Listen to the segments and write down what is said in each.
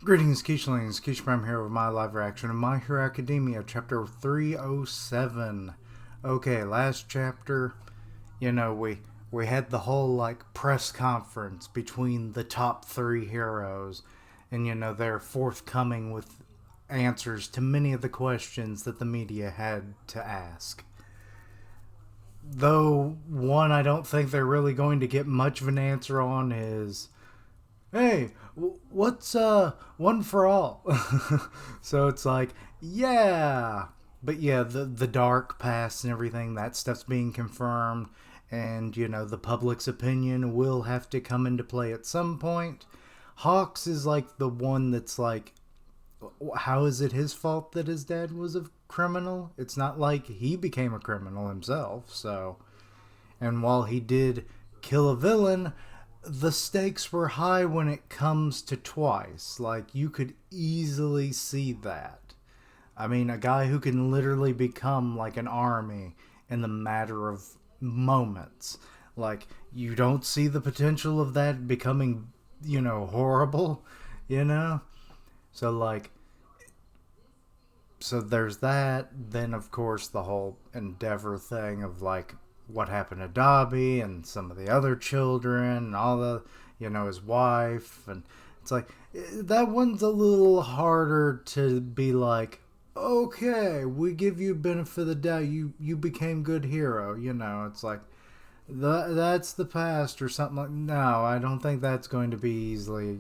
Greetings, Keishlings. Keish Prime here with my live reaction of My Hero Academia, chapter 307. Okay, last chapter, we had the whole, press conference between the top three heroes, and, they're forthcoming with answers to many of the questions that the media had to ask. Though, one I don't think they're really going to get much of an answer on is, hey, what's one for all? So it's like, yeah, but yeah, the dark past and everything, that stuff's being confirmed, and the public's opinion will have to come into play at some point. Hawks is like the one that's like, how is it his fault that his dad was a criminal? It's not like he became a criminal himself. So, and while he did kill a villain, the stakes were high when it comes to twice. Like, you could easily see that. I mean, a guy who can literally become like an army in the matter of moments. Like, you don't see the potential of that becoming, horrible, So, so there's that. Then, of course, the whole Endeavor thing of, what happened to Dobby and some of the other children and all the, his wife. And it's like, that one's a little harder to be like, okay, we give you benefit of the doubt. You became good hero. It's like, that's the past or something like. No, I don't think that's going to be easily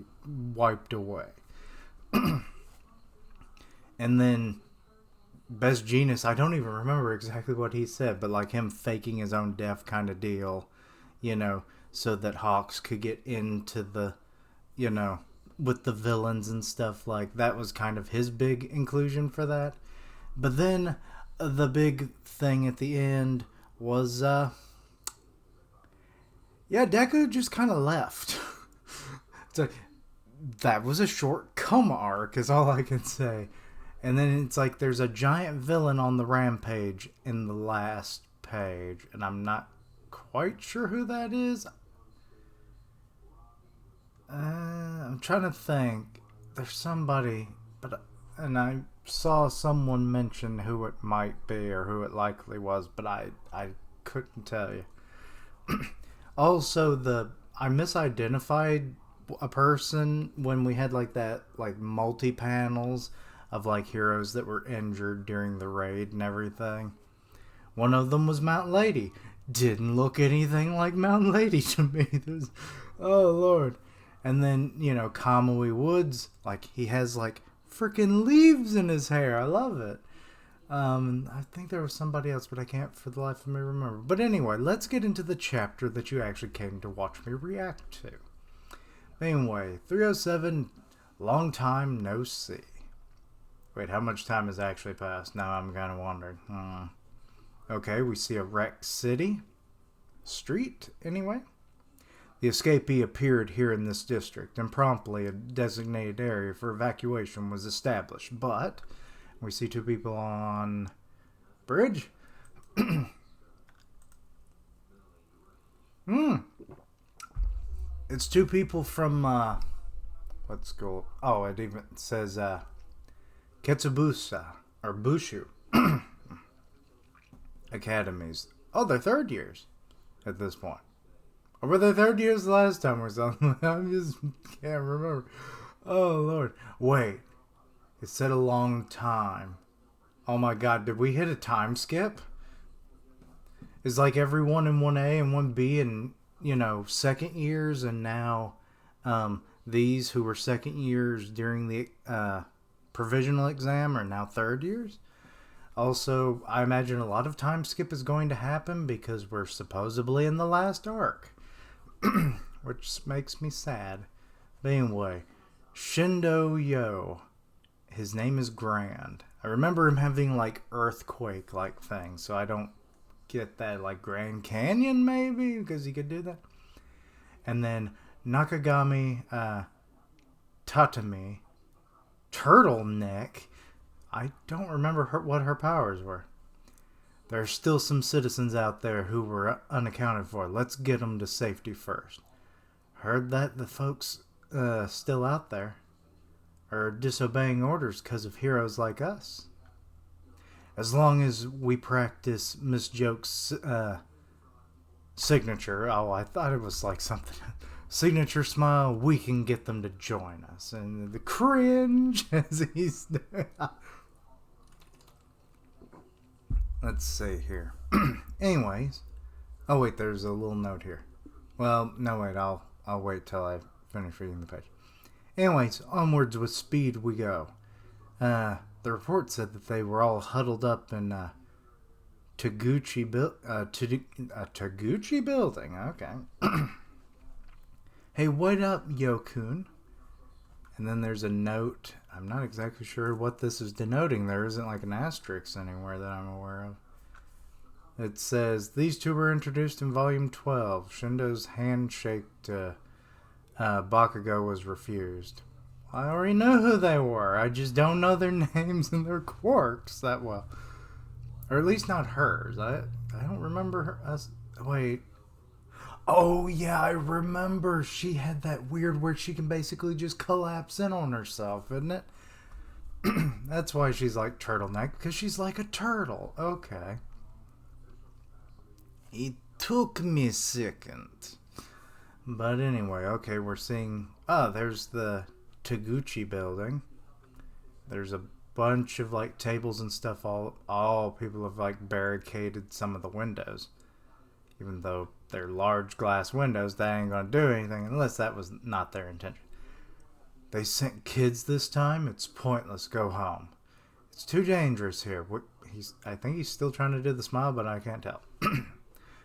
wiped away. And then Best Genius, I don't even remember exactly what he said, but him faking his own death kind of deal, so that Hawks could get into the, with the villains and stuff. That was kind of his big inclusion for that. But then the big thing at the end was, Deku just kind of left. So that was a short coma arc, is all I can say. And then it's like there's a giant villain on the rampage in the last page, and I'm not quite sure who that is. I'm trying to think. There's somebody, and I saw someone mention who it might be or who it likely was, but I couldn't tell you. Also, I misidentified a person when we had that multi-panels of heroes that were injured during the raid and everything. One of them was Mountain Lady. Didn't look anything like Mountain Lady to me. Oh Lord. And then, Kamui Woods, he has freaking leaves in his hair. I love it. I think there was somebody else, but I can't for the life of me remember. But anyway, let's get into the chapter that you actually came to watch me react to. Anyway, 307, long time no see. Wait, how much time has actually passed? Now I'm kind of wondering. Okay, we see a wrecked city. Street, anyway. The escapee appeared here in this district, and promptly a designated area for evacuation was established. But we see two people on bridge. It's two people from, what school? Oh, it even says, Ketsubusa, or Bushu Academies. Oh, they're third years at this point. Or were they third years the last time or something? I just can't remember. Oh, Lord. Wait. It said a long time. Oh my God, did we hit a time skip? It's like everyone in 1A and 1B and, second years, and now these who were second years during the provisional exam are now third years. Also, I imagine a lot of time skip is going to happen because we're supposedly in the last arc, which makes me sad. But anyway, Shindo Yo, his name is Grand. I remember him having earthquake thing, so I don't get that Grand Canyon maybe because he could do that. And then Nakagami Tatami, Turtleneck. I don't remember what her powers were. There are still some citizens out there who were unaccounted for. Let's get them to safety first. Heard that the folks still out there are disobeying orders because of heroes like us. As long as we practice Miss Joke's signature, oh, I thought it was like something, signature smile, we can get them to join us. And the cringe as he's let's see here. Anyways, oh wait, there's a little note here. Well, no wait, I'll wait till I finish reading the page. Anyways, onwards with speed we go. The report said that they were all huddled up in Taguchi building. Okay. Hey, what up, Yokun? And then there's a note. I'm not exactly sure what this is denoting. There isn't like an asterisk anywhere that I'm aware of. It says, these two were introduced in Volume 12. Shindo's handshake to Bakugo was refused. I already know who they were. I just don't know their names and their quirks that well. Or at least not hers. I don't remember her. Wait. Oh, yeah, I remember. She had that weird where she can basically just collapse in on herself, isn't it? That's why she's like turtleneck, because she's like a turtle. Okay. It took me a second. But anyway, okay, we're seeing... Oh, there's the Taguchi building. There's a bunch of like tables and stuff. All people have like barricaded some of the windows. Even though they're large glass windows, that ain't gonna do anything unless that was not their intention. They sent kids this time? It's pointless. Go home. It's too dangerous here. I think he's still trying to do the smile, but I can't tell.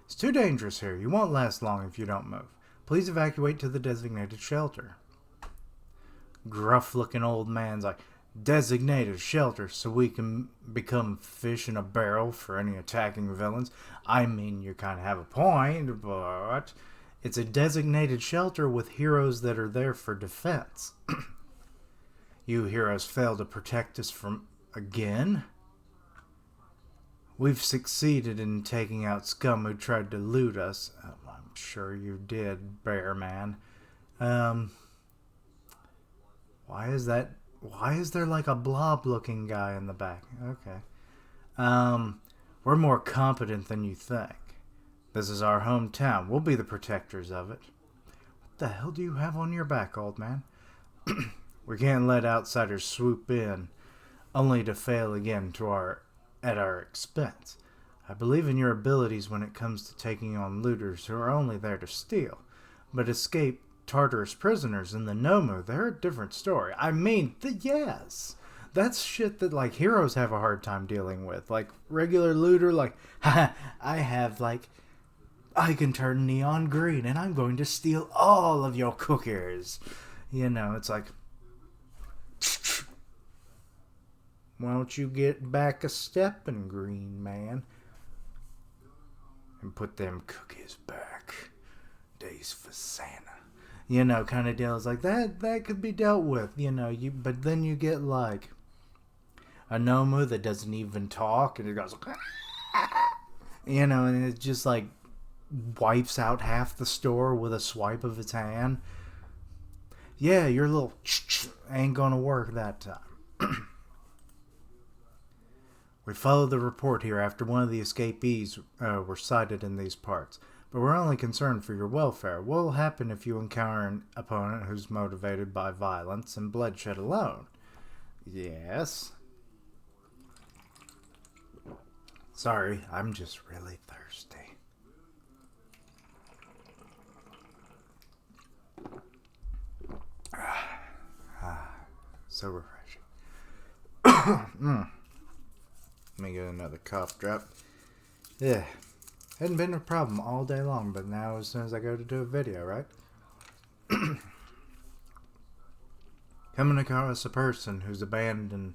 It's too dangerous here. You won't last long if you don't move. Please evacuate to the designated shelter. Gruff-looking old man's like, designated shelter so we can become fish in a barrel for any attacking villains. I mean, you kind of have a point, but it's a designated shelter with heroes that are there for defense. You heroes fail to protect us from again? We've succeeded in taking out scum who tried to loot us. Oh, I'm sure you did, Bear Man. Why is there like a blob-looking guy in the back? Okay. We're more competent than you think. This is our hometown. We'll be the protectors of it. What the hell do you have on your back, old man? We can't let outsiders swoop in, only to fail again at our expense. I believe in your abilities when it comes to taking on looters who are only there to steal, but escape Tartarus prisoners in the Nomu, they're a different story. I mean, yes. That's shit that, like, heroes have a hard time dealing with. Like, regular looter, like, I can turn neon green and I'm going to steal all of your cookies. You know, it's like, won't you get back a stepping, green man? And put them cookies back. Days for Santa. You know, kind of deals like that. That could be dealt with, you know. But then you get like a Nomu that doesn't even talk, and it goes, you know, and it just like wipes out half the store with a swipe of its hand. Yeah, your little ain't gonna work that time. We followed the report here after one of the escapees were sighted in these parts. But we're only concerned for your welfare. What will happen if you encounter an opponent who's motivated by violence and bloodshed alone? Yes. Sorry, I'm just really thirsty. So refreshing. Let me get another cough drop. Yeah. Hadn't been a problem all day long, but now as soon as I go to do a video, right? Coming across a person who's abandoned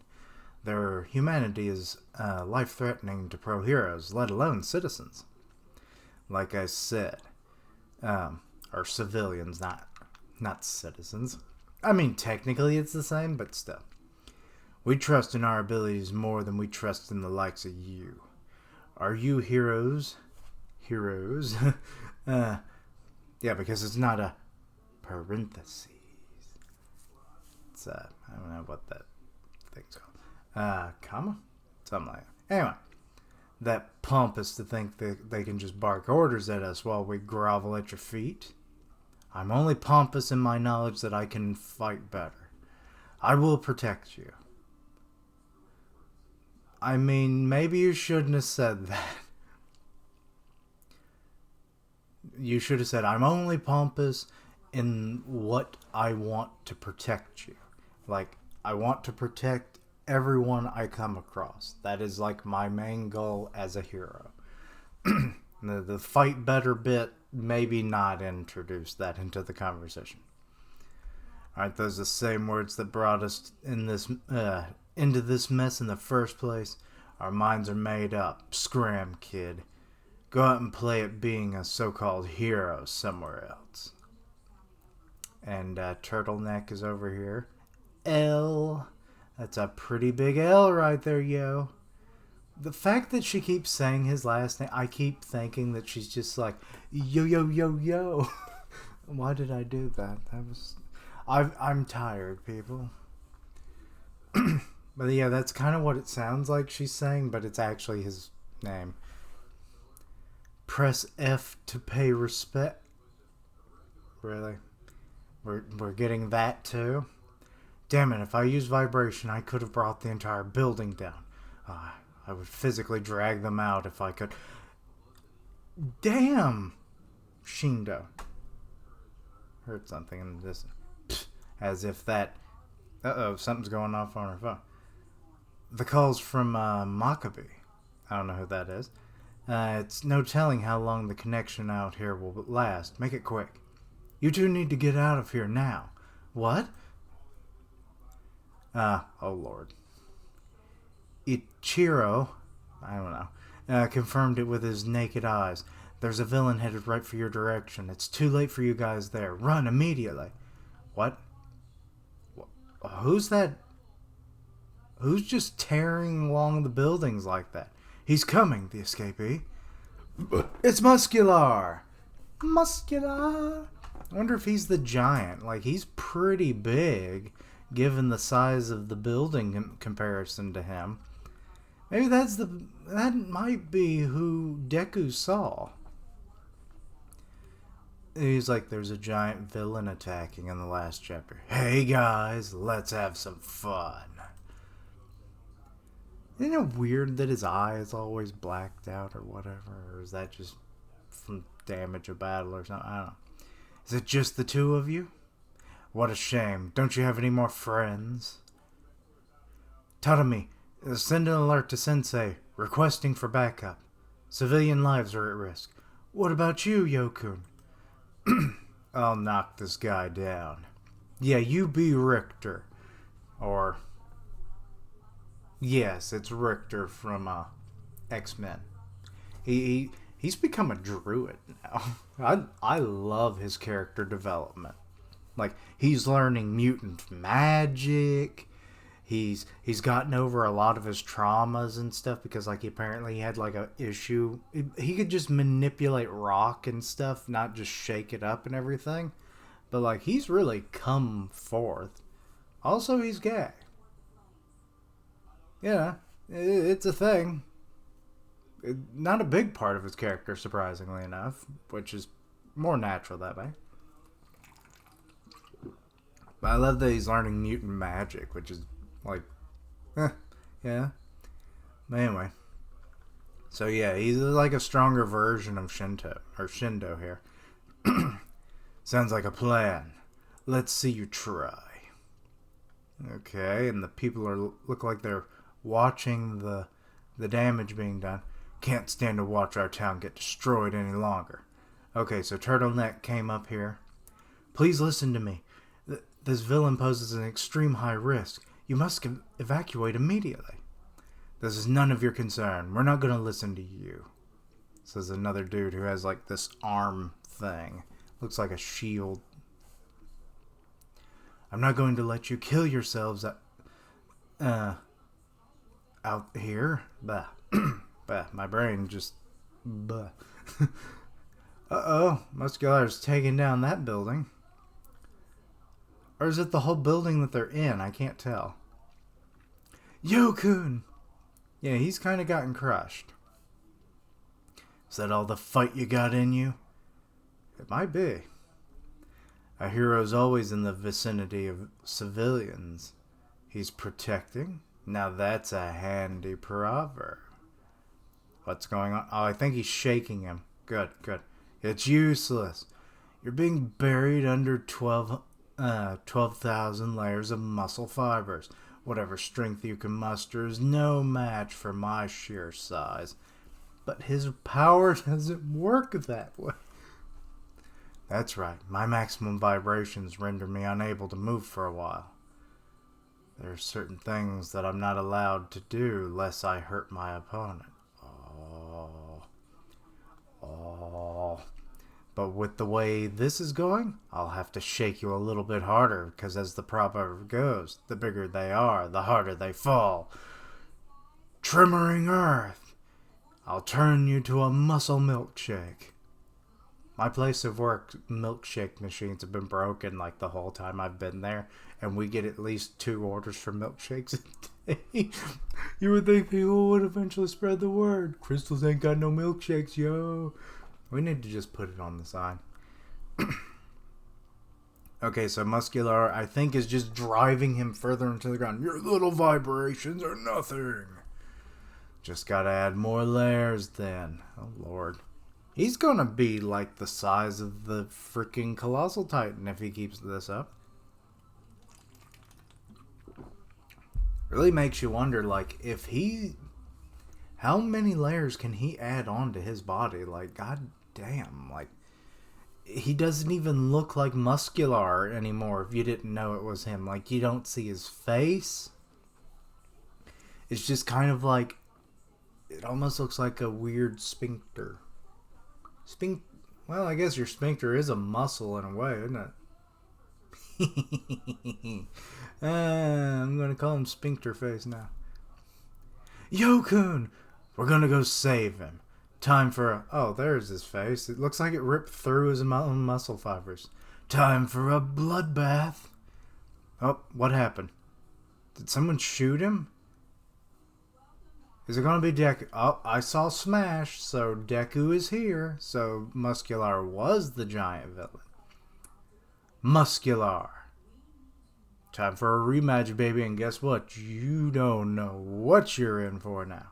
their humanity is life-threatening to pro-heroes, let alone citizens. Like I said, are civilians, not citizens. I mean, technically it's the same, but still. We trust in our abilities more than we trust in the likes of you. Are you heroes? Heroes? Yeah, because it's not a parentheses. It's know what that thing's called. Comma? Something like that. Anyway, that pompous to think that they can just bark orders at us while we grovel at your feet. I'm only pompous in my knowledge that I can fight better. I will protect you. I mean, maybe you shouldn't have said that. You should have said, I'm only pompous in what I want to protect you. Like, I want to protect everyone I come across. That is like my main goal as a hero. The fight better bit, maybe not introduce that into the conversation. Aren't those the same words that brought us into this mess in the first place? Our minds are made up. Scram, kid. Go out and play at being a so-called hero somewhere else. And Turtleneck is over here. L. That's a pretty big L right there, yo. The fact that she keeps saying his last name, I keep thinking that she's just like, yo, yo, yo, yo. Why did I do that? I'm tired, people. But yeah, that's kind of what it sounds like she's saying, but it's actually his name. Press F to pay respect. Really? We're getting that too? Damn it, if I used vibration, I could have brought the entire building down. I would physically drag them out if I could. Damn! Shindo. Heard something in the distance. As if that... Uh-oh, something's going off on her phone. The call's from Maccabee. I don't know who that is. It's no telling how long the connection out here will last. Make it quick. You two need to get out of here now. What? Oh Lord. Ichiro, I don't know, confirmed it with his naked eyes. There's a villain headed right for your direction. It's too late for you guys there. Run immediately. What? Who's that? Who's just tearing along the buildings like that? He's coming, the escapee. It's Muscular! Muscular! I wonder if he's the giant. Like, he's pretty big, given the size of the building in comparison to him. Maybe that might be who Deku saw. He's like, there's a giant villain attacking in the last chapter. Hey guys, let's have some fun. Isn't it weird that his eye is always blacked out or whatever? Or is that just from damage of battle or something? I don't know. Is it just the two of you? What a shame. Don't you have any more friends? Tatami, send an alert to Sensei, requesting for backup. Civilian lives are at risk. What about you, Yokun? I'll knock this guy down. Yeah, you be Richter. Or... Yes, it's Richter from X-Men. He's become a druid now. I love his character development. Like, he's learning mutant magic. He's gotten over a lot of his traumas and stuff because, like, he had like a issue. He could just manipulate rock and stuff, not just shake it up and everything. But like, he's really come forth. Also, he's gay. Yeah, it's a thing. Not a big part of his character, surprisingly enough, which is more natural that way. But I love that he's learning mutant magic, which is like, yeah. But anyway, so yeah, he's like a stronger version of Shindo here. Sounds like a plan. Let's see you try. Okay, and the people look like they're watching the damage being done. Can't stand to watch our town get destroyed any longer. Okay, so Turtleneck came up here. Please listen to me. This villain poses an extreme high risk. You must evacuate immediately. This is none of your concern. We're not going to listen to you. Says another dude who has like this arm thing. Looks like a shield. I'm not going to let you kill yourselves out here. Bah. Bah. My brain just... Bah. Uh-oh. Muscular's taking down that building. Or is it the whole building that they're in? I can't tell. Yo-kun! Yeah, he's kind of gotten crushed. Is that all the fight you got in you? It might be. A hero's always in the vicinity of civilians he's protecting. Now that's a handy proverb. What's going on? Oh, I think he's shaking him. Good, good. It's useless. You're being buried under 12,000 layers of muscle fibers. Whatever strength you can muster is no match for my sheer size. But his power doesn't work that way. That's right. My maximum vibrations render me unable to move for a while. There are certain things that I'm not allowed to do lest I hurt my opponent. Oh. But with the way this is going, I'll have to shake you a little bit harder, because as the proverb goes, the bigger they are, the harder they fall. Tremoring earth, I'll turn you to a muscle milkshake. My place of work, milkshake machines have been broken like the whole time I've been there, and we get at least 2 orders for milkshakes a day. You would think people would eventually spread the word. Crystals ain't got no milkshakes, yo. We need to just put it on the sign. Okay, so Muscular, I think, is just driving him further into the ground. Your little vibrations are nothing. Just gotta add more layers then. Oh, Lord. He's gonna be like the size of the freaking Colossal Titan if he keeps this up. Really makes you wonder, like, if he... How many layers can he add on to his body? Like, god damn, like... He doesn't even look like Muscular anymore if you didn't know it was him. Like, you don't see his face. It's just kind of like... It almost looks like a weird sphincter. Well, I guess your sphincter is a muscle in a way, isn't it? I'm gonna call him Sphincter Face now. Yo-kun! We're gonna go save him. Time for a... Oh, there's his face. It looks like it ripped through his own muscle fibers. Time for a bloodbath. Oh, what happened? Did someone shoot him? Is it going to be Deku? Oh, I saw Smash, so Deku is here. So Muscular was the giant villain. Muscular. Time for a rematch, baby, and guess what? You don't know what you're in for now.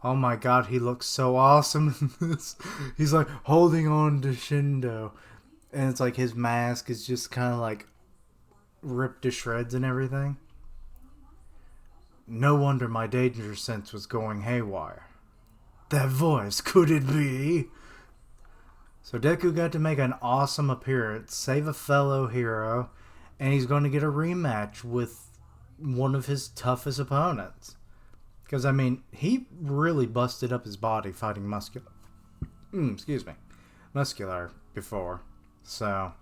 Oh my god, he looks so awesome in this. He's like holding on to Shindo. And it's like his mask is just kind of like ripped to shreds and everything. No wonder my danger sense was going haywire. That voice, could it be? So Deku got to make an awesome appearance, save a fellow hero, and he's going to get a rematch with one of his toughest opponents. Because, I mean, he really busted up his body fighting Muscular before. So,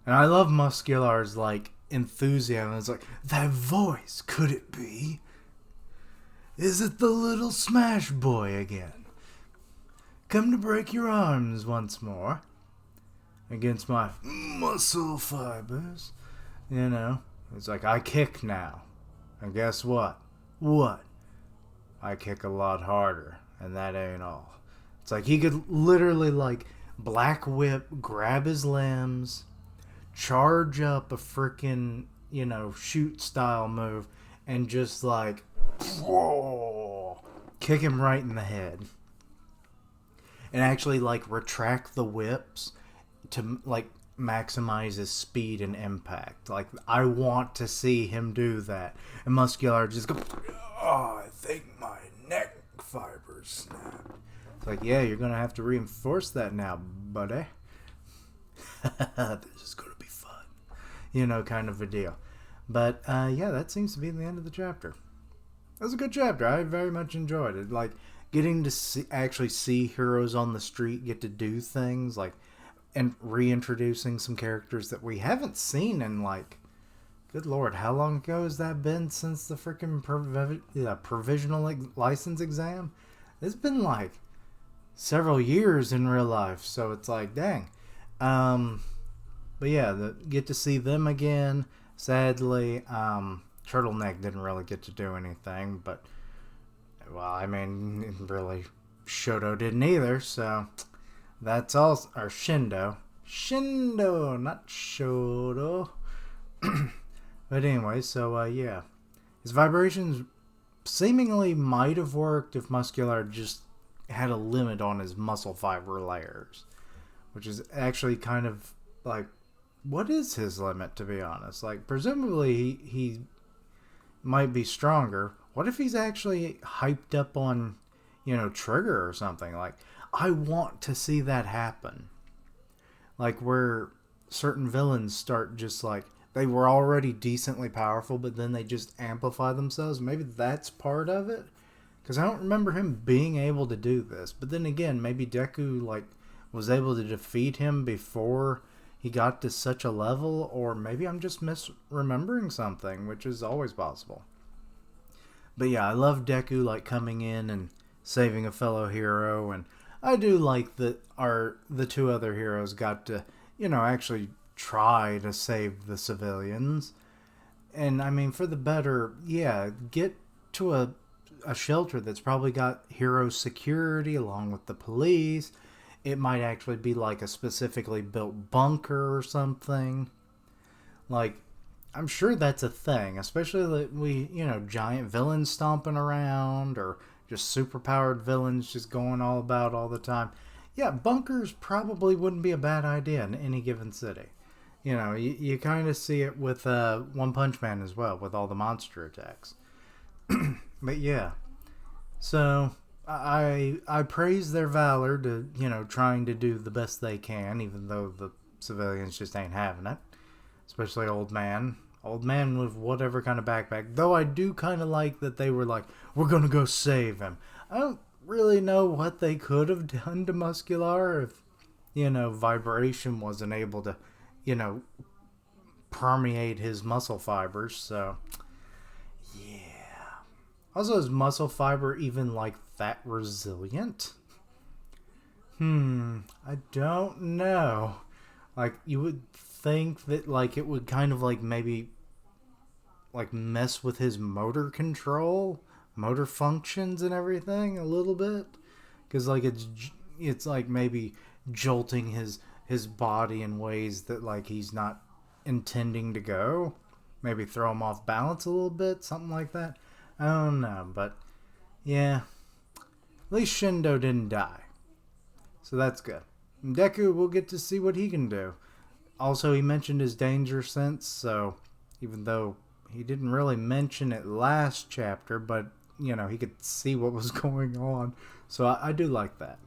and I love Muscular's, like, enthusiasm. It's like, that voice, could it be? Is it the little Smash Boy again? Come to break your arms once more against my muscle fibers. You know, it's like, I kick now. And guess what? What? I kick a lot harder, and that ain't all. It's like he could literally, like, black whip, grab his limbs, charge up a freaking, you know, shoot style move, and just like, whoa, kick him right in the head. And actually, like, retract the whips to, like, maximize his speed and impact. Like, I want to see him do that. And Muscular just go, oh, I think my neck fibers snapped. It's like, yeah, you're gonna have to reinforce that now, buddy. This is gonna be fun. You know, kind of a deal. But, yeah, that seems to be the end of the chapter. It was a good chapter. I very much enjoyed it. Like, getting to actually see heroes on the street get to do things, like, and reintroducing some characters that we haven't seen in, like, good lord, how long ago has that been since the freaking provisional license exam? It's been, like, several years in real life, so it's like, dang. But yeah, get to see them again. Sadly, Turtleneck didn't really get to do anything, but well, I mean, really, Shoto didn't either. So that's all. Or Shindo, not Shoto. But anyway, so yeah, his vibrations seemingly might have worked if Muscular just had a limit on his muscle fiber layers, which is actually kind of like, what is his limit, to be honest? Like, presumably he might be stronger. What if he's actually hyped up on, Trigger or something? Like, I want to see that happen. Like, where certain villains start just like, they were already decently powerful, but then they just amplify themselves. Maybe that's part of it. Because I don't remember him being able to do this. But then again, maybe Deku, like, was able to defeat him before he got to such a level. Or maybe I'm just misremembering something, which is always possible. But yeah, I love Deku, like, coming in and saving a fellow hero. And I do like that the two other heroes got to, actually try to save the civilians. And I mean, for the better, yeah, get to a shelter that's probably got hero security along with the police. It might actually be like a specifically built bunker or something. Like, I'm sure that's a thing, especially that giant villains stomping around or just superpowered villains just going all about all the time. Yeah, bunkers probably wouldn't be a bad idea in any given city. You kind of see it with One Punch Man as well, with all the monster attacks. But yeah, so I praise their valor to, trying to do the best they can, even though the civilians just ain't having it. Especially Old Man. Old Man with whatever kind of backpack. Though I do kind of like that they were like, we're going to go save him. I don't really know what they could have done to Muscular if, vibration wasn't able to, permeate his muscle fibers. So, yeah. Also, is muscle fiber even like that resilient? I don't know. Like, you would think that, like, it would kind of, like, maybe, like, mess with his motor control, motor functions and everything a little bit. Because, like, it's like, maybe jolting his body in ways that, like, he's not intending to go. Maybe throw him off balance a little bit, something like that. I don't know, but, yeah. At least Shindo didn't die. So that's good. And Deku, we'll get to see what he can do. Also, he mentioned his danger sense, so even though he didn't really mention it last chapter, but, he could see what was going on. So I do like that.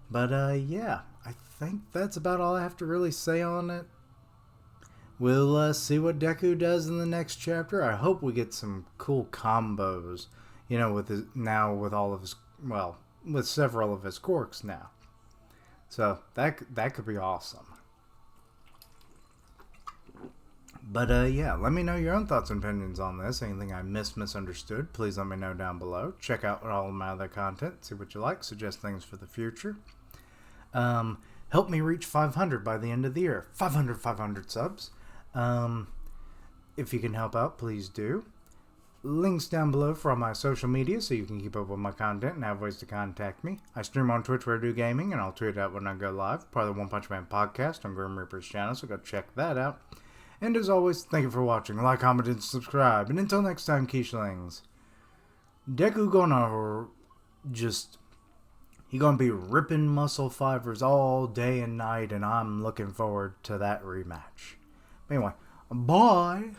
But, yeah, I think that's about all I have to really say on it. We'll see what Deku does in the next chapter. I hope we get some cool combos, with all of his, with several of his quirks now. So that could be awesome. But yeah, let me know your own thoughts and opinions on this. Anything I misunderstood, please let me know down below. Check out all of my other content, see what you like, suggest things for the future. Help me reach 500 by the end of the year. 500 subs. If you can help out, please do. Links down below for all my social media so you can keep up with my content and have ways to contact me. I stream on Twitch where I do gaming, and I'll tweet out when I go live. Part of the One Punch Man podcast on Grim Reaper's channel, so go check that out. And as always, thank you for watching. Like, comment, and subscribe. And until next time, Quiche-lings, Deku gonna he gonna be ripping muscle fibers all day and night, and I'm looking forward to that rematch. Anyway, bye!